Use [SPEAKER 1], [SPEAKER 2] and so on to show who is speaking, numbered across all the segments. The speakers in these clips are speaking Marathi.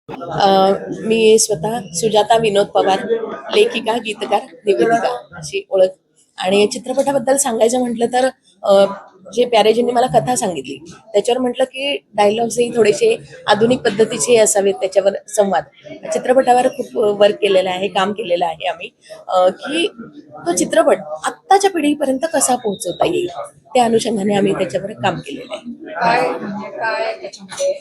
[SPEAKER 1] मी स्वतः सुजाता विनोद पवार, लेखिका, गीतकार, निवेदिका अशी ओळख. आणि चित्रपटाबद्दल सांगायचं म्हटलं तर जे प्यारेजींनी मला कथा सांगितली त्याच्यावर म्हटलं की डायलॉग्सही थोडेसे आधुनिक पद्धतीचे असावेत, त्याच्यावर संवाद. चित्रपटावर खूप वर्क केलेलं आहे, काम केलेलं आहे आम्ही, की तो चित्रपट आत्ताच्या पिढीपर्यंत कसा पोहोचवता येईल त्या अनुषंगाने आम्ही त्याच्यावर काम केलेलं आहे.
[SPEAKER 2] काय म्हणजे काय त्याच्यामध्ये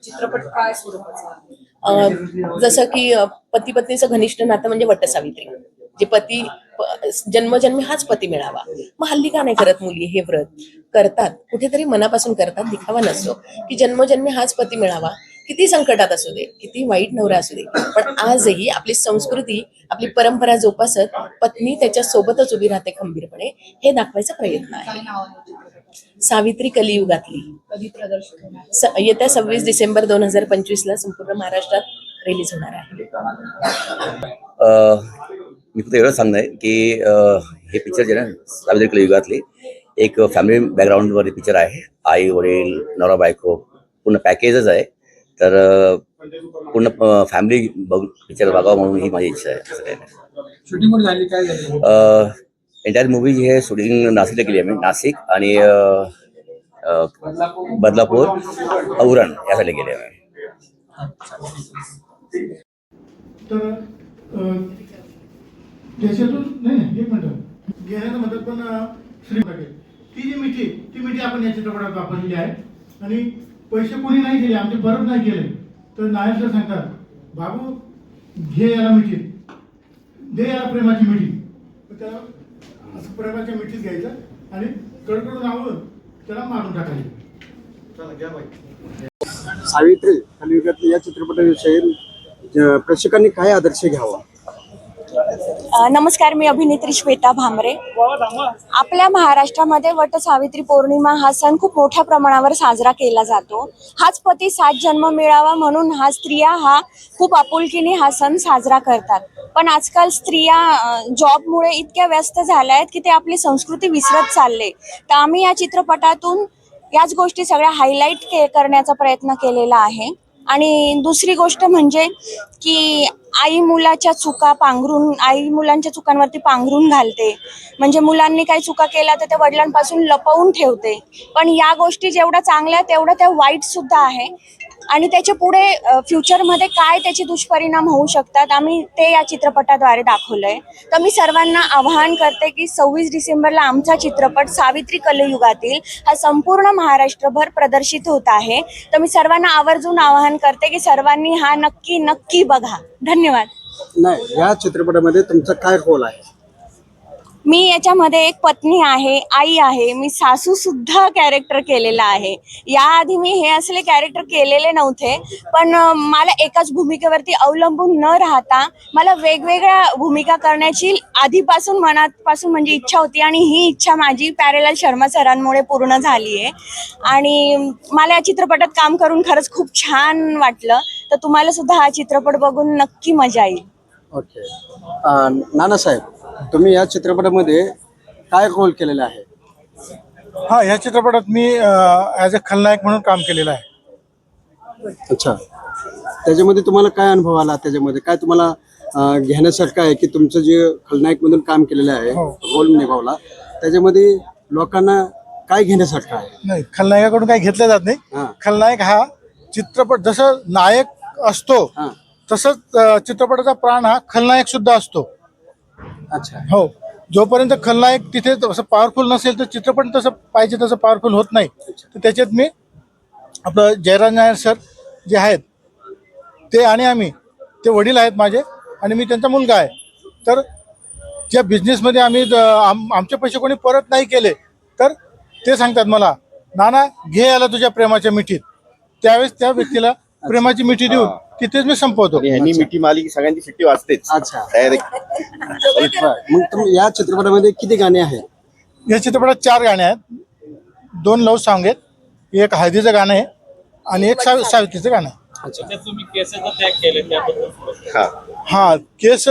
[SPEAKER 2] चित्रपट काय स्वरूपाचा आहे?
[SPEAKER 1] जसं की पती पत्नीचं घनिष्ठ नातं म्हणजे वटसावित्री. जे पती जन्मजन्मी हाच पती मिळावा. मग हल्ली का नाही करत मुली हे व्रत? करतात, कुठेतरी मनापासून करतात, दिखावा नसतो की जन्मजन्मी हाच पती मिळावा. किती संकटात असू दे, किती वाईट नवरा असू दे, पण आजही आपली संस्कृती, आपली परंपरा जोपासत पत्नी त्याच्या सोबतच उभी राहते खंबीरपणे, हे दाखवायचा प्रयत्न आहे.
[SPEAKER 2] काय नाव आहे चित्रपटाचं?
[SPEAKER 1] सावित्री कलियुगातली.
[SPEAKER 2] कधी प्रदर्शित होणार?
[SPEAKER 1] येत्या 26 डिसेंबर 2025 संपूर्ण महाराष्ट्रात रिलीज होणार आहे.
[SPEAKER 3] मी फक्त एवढं सांगणार की हे पिक्चर जे ना सावित्री कलियुगातली एक फॅमिली बॅकग्राऊंडवर पिक्चर आहे. आई वडील नवरा बायको पूर्ण पॅकेजच आहे. तर पूर्ण फॅमिली पिक्चर बघावं म्हणून ही माझी इच्छा आहे. असं काही नाही.
[SPEAKER 2] शूटिंग झाली काय झाली?
[SPEAKER 3] एंटायर मूवी जी आहे शूटिंग नाशिकला केली आम्ही. नाशिक आणि बदलापूर, औरण यासाठी केली आम्ही.
[SPEAKER 4] तर त्याच्यातून नाही एक मिनिट घेण्याचं म्हणतात, पण श्री ती जी मिठी आपण या चित्रपटात वापरलेली आहे. आणि पैसे कोणी नाही दिले, आमचे परत नाही केले, तर नायक सर सांगतात, बाबू घे याला मिठी, दे याला प्रेमाची मिठी. तर त्याला असं प्रेमाच्या मिठीत घ्यायचं आणि कडकडून आवडून त्याला मारून टाकायचं. चला घ्या बाई.
[SPEAKER 5] सावित्री कलियुगातल्या या चित्रपटाविषयी प्रेक्षकांनी काय आदर्श घ्यावा?
[SPEAKER 6] नमस्कार, मी अभिनेत्री श्वेता भामरे. आपल्या महाराष्ट्रामध्ये वटसावित्री पौर्णिमा हा सण खूप मोठ्या प्रमाणावर साजरा केला जातो. हाच पती 7 जन्म मिळावा म्हणून स्त्रिया खूप आपुलकीने हा सण साजरा करतात. पण आजकाल स्त्रिया जॉबमुळे इतक्या व्यस्त झाल्या आहेत की ते आपली संस्कृती विसरत चालले. तर आम्ही या चित्रपटातून याच गोष्टी सगळ्या हायलाईट करण्याचा प्रयत्न केलेला आहे. आणि दुसरी गोष्ट म्हणजे की आई मुलांच्या चुकांवरती पांघरून घालते. म्हणजे मुलांनी काही चुका केल्या तर त्या वडिलांपासून लपवून ठेवते. पण या गोष्टी जेवढ्या चांगल्या तेवढ्या त्या वाईट सुद्धा आहे. आणि त्याच्या पुढे फ्युचरमध्ये काय त्याचे दुष्परिणाम होऊ शकतात आम्ही ते या चित्रपटाद्वारे दाखवलंय. तर मी सर्वांना आवाहन करते की 26 डिसेंबरला आमचा चित्रपट सावित्री कलियुगातील हा संपूर्ण महाराष्ट्रभर प्रदर्शित होत आहे. तर मी सर्वांना आवर्जून आवाहन करते की सर्वांनी हा नक्की बघा. धन्यवाद.
[SPEAKER 5] नाही, या चित्रपटामध्ये तुमचा काय रोल आहे?
[SPEAKER 6] मी याच्यामध्ये एक पत्नी आहे, आई आहे, मी सासू सुद्धा कॅरेक्टर केलेला आहे. याआधी मी हे असले कॅरेक्टर केलेले नव्हते, पण मला एकाच भूमिकेवरती अवलंबून न राहता मला वेगवेगळ्या भूमिका करण्याची आधीपासून मनापासून म्हणजे इच्छा होती. आणि ही इच्छा माझी प्यारेलाल शर्मा सरांमुळे पूर्ण झाली आहे. आणि मला या चित्रपटात काम करून खरंच खूप छान वाटलं. तर तुम्हाला सुद्धा हा चित्रपट बघून नक्की मजा येईल.
[SPEAKER 5] ओके. नानासाहेब, तुम्ही या चित्रपटामध्ये काय रोल केलेला आहे?
[SPEAKER 4] हा, या चित्रपटात मी ॲज अ खलनायक म्हणून काम केलेलं आहे.
[SPEAKER 5] अच्छा. त्याच्यामध्ये तुम्हाला काय अनुभव आला? त्याच्यामध्ये काय तुम्हाला घेण्यासारखं आहे की तुमचं जे खलनायक म्हणून काम केलेलं आहे, रोल निभावला, त्याच्यामध्ये लोकांना काय घेण्यासारखं आहे?
[SPEAKER 4] नाही, खलनायकाकडून काही घेतलं जात नाही. खलनायक हा चित्रपट जसं नायक असतो तसंच चित्रपटाचा प्राण हा खलनायक सुद्धा असतो.
[SPEAKER 5] अच्छा.
[SPEAKER 4] हो, जोपर्यंत खलनायक तिथे तसं पॉवरफुल नसेल तर चित्रपट तसं पाहिजे तसं पॉवरफुल होत नाही. तर त्याच्यात मी आपलं जयराज नायर सर जे आहेत ते आणि आम्ही, ते वडील आहेत माझे आणि मी त्यांचा मुलगा आहे. तर ज्या बिझनेसमध्ये आम्ही आमचे पैसे कोणी परत नाही केले तर ते सांगतात मला, नाना घे याला तुझ्या प्रेमाच्या मिठीत. त्यावेळेस त्या व्यक्तीला प्रेमाची मिठी देऊन तिथेच मी संपवतो.
[SPEAKER 7] ह्यांनी मिठी मारली की सगळ्यांची शिट्टी वाजतेच.
[SPEAKER 5] अच्छा. मग तुम्ही या चित्रपटामध्ये किती गाणे आहेत?
[SPEAKER 4] या चित्रपटात 4 गाणे आहेत. 2 लव्ह सॉन्ग आहेत, एक हळदीचं गाणं आहे आणि एक सावित्रीचं गाणं आहे.
[SPEAKER 8] तुम्ही केसाचा त्याग केले त्याबद्दल?
[SPEAKER 4] हा, केस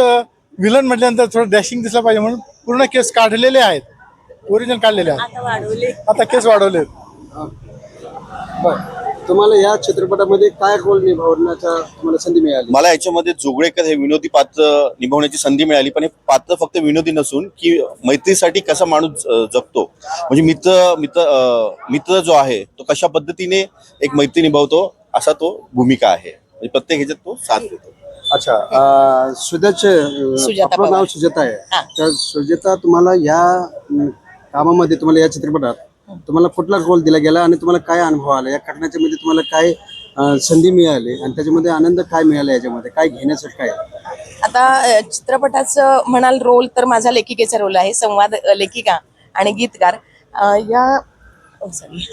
[SPEAKER 4] विलन म्हटल्यानंतर थोडं डॅशिंग दिसलं पाहिजे म्हणून पूर्ण केस काढलेले आहेत, ओरिजिनल काढलेले आहेत. आता केस वाढवले.
[SPEAKER 5] बरं. तुम्हाला या चित्रपटामध्ये काय रोल निभावण्याचा तुम्हाला संधी मिळाली?
[SPEAKER 7] मला याच्यामध्ये जोगळेकर हे विनोदी पात्र निभावण्याची संधी मिळाली, पण हे पात्र फक्त विनोदी नसून की मैत्रीसाठी कसा माणूस जगतो, म्हणजे मित्र जो आहे तो कशा पद्धतीने एक मैत्री निभावतो असा तो भूमिका आहे. म्हणजे प्रत्येक ह्याच्यात तो साथ देतो.
[SPEAKER 5] अच्छा,
[SPEAKER 1] सुजाता
[SPEAKER 5] आपलं नाव
[SPEAKER 1] पवार.
[SPEAKER 5] सुजाता आहे.
[SPEAKER 1] हा.
[SPEAKER 5] तर सुजाता, तुम्हाला या कामामध्ये, तुम्हाला या चित्रपटात तुम्हाला कुठला रोल दिला गेला आणि तुम्हाला काय अनुभव आला या करण्याच्या मध्ये? तुम्हाला काय संधी मिळाली आणि त्याच्यामध्ये आनंद काय मिळाला, याच्यामध्ये काय घेण्यासारखं आहे?
[SPEAKER 1] आता चित्रपटाचं म्हणाल रोल तर माझा लेखिकेचा रोल आहे. संवाद लेखिका आणि गीतकार सॉरी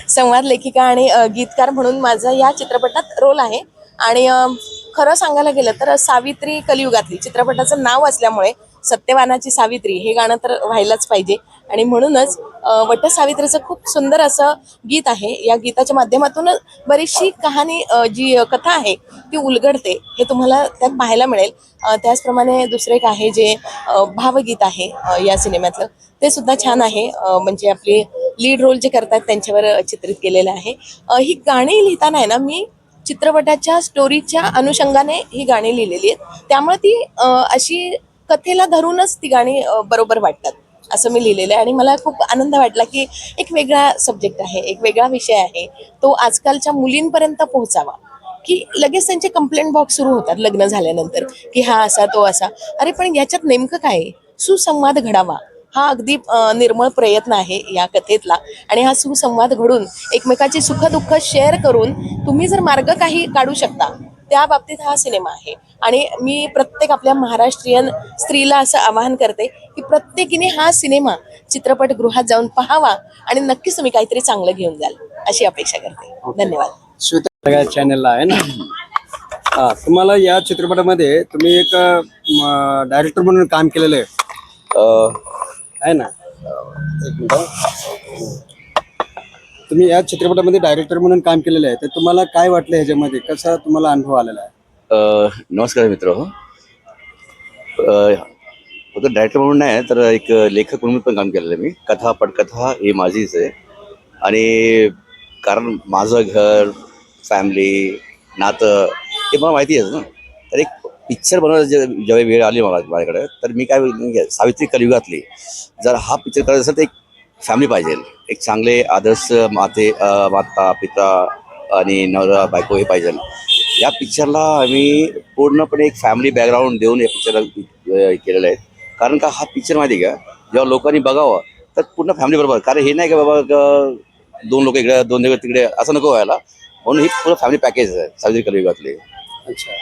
[SPEAKER 1] संवाद लेखिका आणि गीतकार म्हणून माझा या चित्रपटात रोल आहे. आणि खरं सांगायला गेलं तर सावित्री कलियुगातली चित्रपटाचं नाव असल्यामुळे सत्यवानाची सावित्री हे गाणं तर व्हायलाच पाहिजे. आणि म्हणूनच वटसावित्रीचं खूप सुंदर असं गीत आहे. या गीताच्या माध्यमातून बरीचशी कहाणी जी कथा आहे ती उलगडते, हे तुम्हाला त्यात पाहायला मिळेल. त्याचप्रमाणे दुसरं एक आहे जे भावगीत आहे या सिनेमातलं, ते सुद्धा छान आहे. म्हणजे आपले लीड रोल जे करतात त्यांच्यावर चित्रित केलेलं आहे. ही गाणी लिहिताना आहे ना, मी चित्रपटाच्या स्टोरीच्या अनुषंगाने ही गाणी लिहिलेली आहेत. त्यामुळे ती अशी कथेला धरूनच ती गाणी बरोबर वाटतात असं मी लिहिलेलं आहे. आणि मला खूप आनंद वाटला की एक वेगळा सब्जेक्ट आहे, एक वेगळा विषय आहे, तो आजकालच्या मुलींपर्यंत पोहोचावा. की लगेच त्यांचे कंप्लेंट बॉक्स सुरू होतात लग्न झाल्यानंतर की हा असा तो असा. अरे पण याच्यात नेमकं काय आहे? सुसंवाद घडावा हा अगदी निर्मळ प्रयत्न आहे या कथेतला. आणि हा सुसंवाद घडून एकमेकाची सुखदुःख शेअर करून तुम्ही जर मार्ग काही काढू शकता, त्या बाबतीत हा सिनेमा आहे. आणि मी प्रत्येक आपल्या महाराष्ट्रीयन स्त्रीला असं आवाहन करते की प्रत्येकीने हा सिनेमा चित्रपटगृहात जाऊन पाहावा आणि नक्कीच तुम्ही काहीतरी चांगलं घेऊन जाल अशी अपेक्षा करते. धन्यवाद.
[SPEAKER 5] सगळ्या चॅनलला आहे ना. हा, तुम्हाला या चित्रपटामध्ये तुम्ही एक डायरेक्टर म्हणून काम केलेलं आहे ना. एक मिनिट. तुम्ही या चित्रपटामध्ये डायरेक्टर म्हणून काम केलेलं आहे, तर तुम्हाला काय वाटलं ह्याच्यामध्ये? कसा तुम्हाला अनुभव आलेला आहे?
[SPEAKER 3] नमस्कार मित्र. फक्त डायरेक्टर म्हणून नाही तर एक लेखक म्हणून पण काम केलेलं आहे मी. कथा पटकथा ही माझीच आहे. आणि कारण माझं घर, फॅमिली, नातं हे मला माहिती आहे ना. तर एक पिक्चर बनवायला जेव्हा वेळ आली माझ्याकडे, तर मी काय सावित्री कलियुगातली जर हा पिक्चर करायचा असेल तर एक फॅमिली पाहिजे, एक चांगले आदर्श माता पिता आणि नवरा बायको हे पाहिजे. या पिक्चरला आम्ही पूर्णपणे एक फॅमिली बॅकग्राऊंड देऊन या पिक्चरला केलेलं आहे. कारण का हा पिक्चर माहिती आहे का, जेव्हा लोकांनी बघावं तर पूर्ण फॅमिली बरोबर. कारण हे नाही का बाबा दोन लोक इकडे दोन लोक तिकडे असं नको व्हायला, म्हणून ही पूर्ण फॅमिली पॅकेज आहे सावित्री कलियुगातली.
[SPEAKER 5] अच्छा,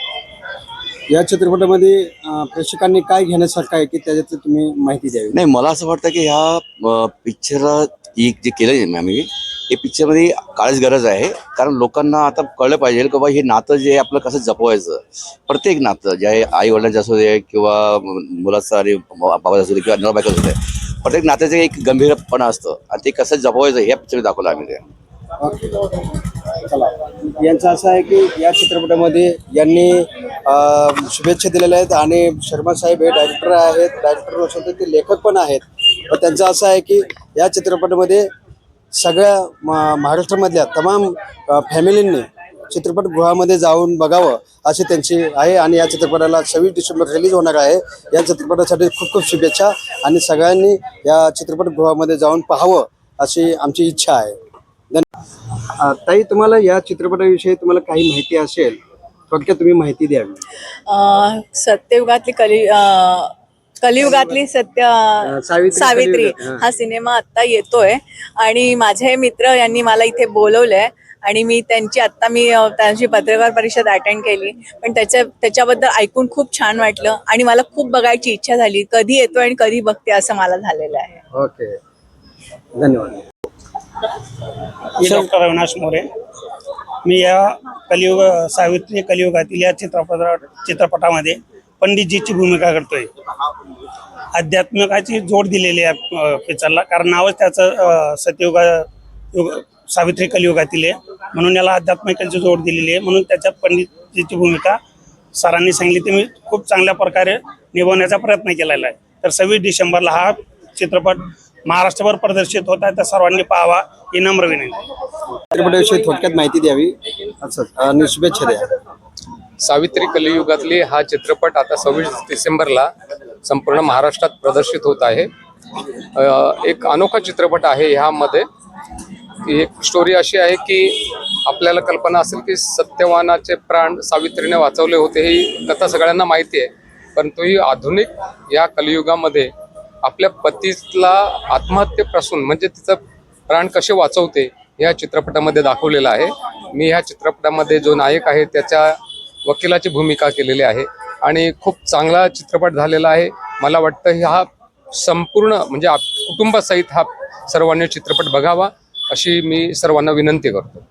[SPEAKER 5] या चित्रपटामध्ये प्रेक्षकांनी काय घेण्यासारखं आहे की त्याच्यात तुम्ही माहिती द्यावी?
[SPEAKER 3] नाही, मला असं वाटतं की ह्या पिक्चरला जे केलं आहे आम्ही, हे पिक्चरमध्ये काळच गरज आहे. कारण लोकांना आता कळलं पाहिजे की बाबा हे नातं जे आहे आपलं कसं जपवायचं. प्रत्येक नातं जे आहे आई वडिलांचं असू दे किंवा मुलाचं आणि बाबाचं असू दे किंवा नवरा बायकोचं असू दे, प्रत्येक नात्याचं एक गंभीरपणा असतं आणि ते कसं जपवायचं हे पिक्चर दाखवलं आम्ही ते.
[SPEAKER 5] ओके, चला. यांचं असं आहे की या चित्रपटामध्ये यांनी शुभेच्छा दिलेल्या आहेत आणि शर्मा साहेब हे डायरेक्टर आहेत. डायरेक्टर नसून ते लेखक पण आहेत. तर त्यांचं असं आहे की या चित्रपटामध्ये सगळ्या महाराष्ट्रामधल्या तमाम फॅमिलींनी चित्रपटगृहामध्ये जाऊन बघावं अशी त्यांची आहे. आणि या चित्रपटाला 26 डिसेंबर रिलीज होणार आहे. या चित्रपटासाठी खूप खूप शुभेच्छा आणि सगळ्यांनी या चित्रपटगृहामध्ये जाऊन पाहावं अशी आमची इच्छा आहे. ताई, तुम्हाला या चित्रपटाविषयी तुम्हाला काही माहिती असेल, थोडक्यात तुम्ही माहिती द्यावी.
[SPEAKER 9] सत्ययुगातली कलियुगातली सावित्री हा सिनेमा आता येतोय आणि माझे मित्र यांनी मला इथे बोलवलंय आणि मी त्यांची पत्रकार परिषद अटेंड केली. पण त्याच्याबद्दल ऐकून खूप छान वाटलं आणि मला खूप बघायची इच्छा झाली. कधी येतोय आणि कधी बघते असं मला झालेलं आहे.
[SPEAKER 5] ओके, धन्यवाद.
[SPEAKER 8] मी डॉक्टर अविनाश मोरे. मी या सावित्री कलियुगातील या चित्रपटामध्ये पंडितजीची भूमिका करतोय. अध्यात्मिकाची जोड दिलेली आहे पिक्चरला, कारण नावच त्याचं सावित्री कलियुगातील आहे, म्हणून याला अध्यात्मिकाची जोड दिलेली आहे. म्हणून त्याच्यात पंडितजीची भूमिका सरांनी सांगितली ती मी खूप चांगल्या प्रकारे निभावण्याचा प्रयत्न केलेला आहे. तर 26 डिसेंबरला हा चित्रपट महाराष्ट्रभर प्रदर्शित होत आहे, तर सर्वांनी पाहावा ही नम्र विनंती.
[SPEAKER 5] चित्रपटाविषयी थोडक्यात माहिती द्यावी आणि शुभेच्छा द्या.
[SPEAKER 10] सावित्री कलियुगातली हा चित्रपट आता 26 डिसेंबरला संपूर्ण महाराष्ट्रात प्रदर्शित होत आहे. एक अनोखा चित्रपट आहे. ह्यामध्ये एक स्टोरी अशी आहे की आपल्याला कल्पना असेल की सत्यवानाचे प्राण सावित्रीने वाचवले होते, ही कथा सगळ्यांना माहिती आहे. परंतु ही आधुनिक या कलियुगामध्ये आपल्या पतीला आत्महत्येपासून म्हणजे तिचं प्राण कसे वाचवते या चित्रपटामध्ये दाखवलेलं आहे. मी ह्या चित्रपटामध्ये जो नायक आहे त्याच्या वकिलाची भूमिका केलेली आहे आणि खूप चांगला चित्रपट झालेला आहे. मला वाटतं हा संपूर्ण म्हणजे कुटुंबासहित हा सर्वांनी चित्रपट बघावा अशी मी सर्वांना विनंती करतो.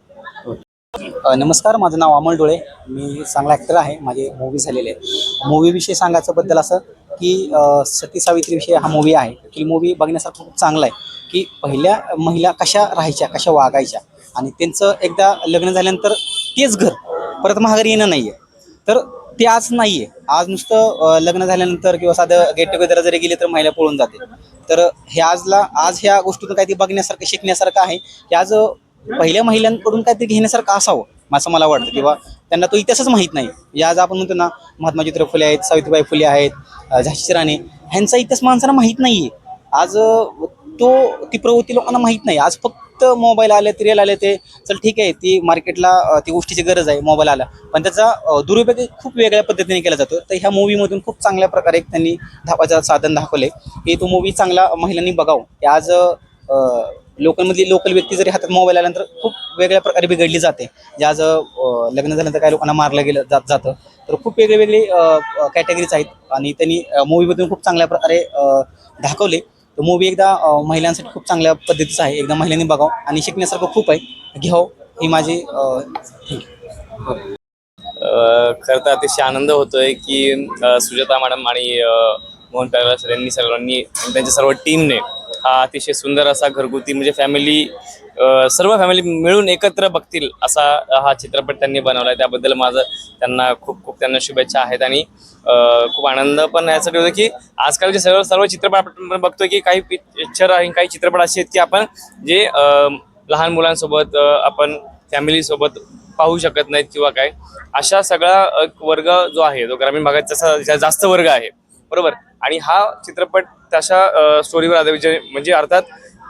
[SPEAKER 11] नमस्कार, माझं नाव अमोल डोळे. मी चांगला ॲक्टर आहे. माझे मूवी झालेले आहेत. मूवीविषयी सांगायचं बद्दल असं की सती सावित्रीविषयी हा मूवी आहे की मूवी बघण्यासारखं खूप चांगला आहे की पहिल्या महिला कशा राहायच्या, कशा वागायच्या आणि त्यांचं एकदा लग्न झाल्यानंतर तेच घर परत महागारी येणं नाही आहे. तर ते आज नाही आहे. आज नुसतं लग्न झाल्यानंतर किंवा साधं गेट टुगेदर जरी गेले तर महिला पळून जाते. तर हे आज ह्या गोष्टीतून काहीतरी बघण्यासारखं शिकण्यासारखं आहे की आज पहिल्या महिलांकडून काहीतरी घेण्यासारखं असावं असं मला वाटतं. किंवा त्यांना तो इतिहासच माहीत नाही. आज आपण म्हणतो ना, महात्मा ज्योतिराव फुले आहेत, सावित्रीबाई फुले आहेत, झाशीची राणी, ह्यांचा इतिहास माणसांना माहीत नाही आहे. आज ती प्रवृत्ती लोकांना माहीत नाही. आज फक्त मोबाईल आले, रिअल आले, ते चल ठीक आहे, ती मार्केटला ती गोष्टीची गरज आहे, मोबाईल आला, पण त्याचा दुरुपयोग खूप वेगळ्या पद्धतीने केला जातो. तर ह्या मूवीमधून खूप चांगल्या प्रकारे त्यांनी धापाचं साधन दाखवले की तो मूवी चांगला महिलांनी बघावं. की आज लोकल व्यक्ती जरी हातात मोबाईल आल्यानंतर खूप वेगळ्या प्रकारे बिघडली जाते. जे आज लग्न झाल्यानंतर काही लोकांना मारलं गेलं जातं. तर खूप वेगळे कॅटेगरीज आहेत आणि त्यांनी मूवीमधून खूप चांगल्या प्रकारे दाखवले. तर मूवी एकदा महिलांसाठी खूप चांगल्या पद्धतीचं आहे. एकदा महिलांनी बघावं आणि शिकण्यासारखं खूप आहे, घ्यावं ही माझी
[SPEAKER 12] खरं तर अतिशय आनंद होतोय की सुजाता मॅडम आणि मोहन पॅगला सर यांनी सर्वांनी त्यांच्या सर्व टीमने हा अतिशय सुंदर असा घरगुती म्हणजे सर्व फॅमिली मिळून एकत्र बघतील असा हा चित्रपट त्यांनी बनवला आहे. त्याबद्दल माझं त्यांना खूप त्यांना शुभेच्छा आहेत. आणि खूप आनंद पण यासाठी होतो की आजकालचे सर्व चित्रपट आपण बघतोय की काही पिक्चर आणि काही चित्रपट असे आहेत की आपण जे लहान मुलांसोबत आपण फॅमिलीसोबत पाहू शकत नाहीत किंवा काय, अशा सगळा वर्ग जो आहे तो ग्रामीण भागात तसा जास्त वर्ग आहे, बरोबर. आणि हा चित्रपट तशा स्टोरीवर आधारित म्हणजे अर्थात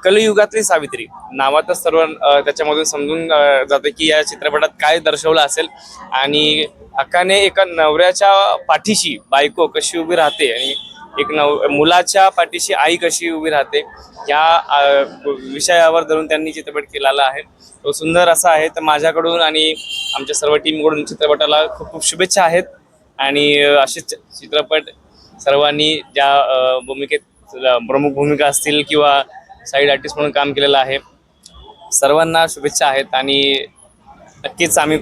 [SPEAKER 12] कलियुगातली सावित्री नावातच सर्व त्याच्यामधून समजून जाते की या चित्रपटात काय दर्शवलं असेल. आणि हक्काने एका नवऱ्याच्या पाठीशी बायको कशी उभी राहते आणि एक मुलाच्या पाठीशी आई कशी उभी राहते या विषयावर धरून त्यांनी चित्रपट केलेला आहे. तो सुंदर असा आहे. तर माझ्याकडून आणि आमच्या सर्व टीमकडून चित्रपटाला खूप शुभेच्छा आहेत. आणि असेच चित्रपट सर्वांनी ज्या भूमिकेत प्रमुख भूमिका असतील किंवा साईड आर्टिस्ट म्हणून काम केलेलं आहे सर्वांना शुभेच्छा आहेत. आणि नक्कीच आम्ही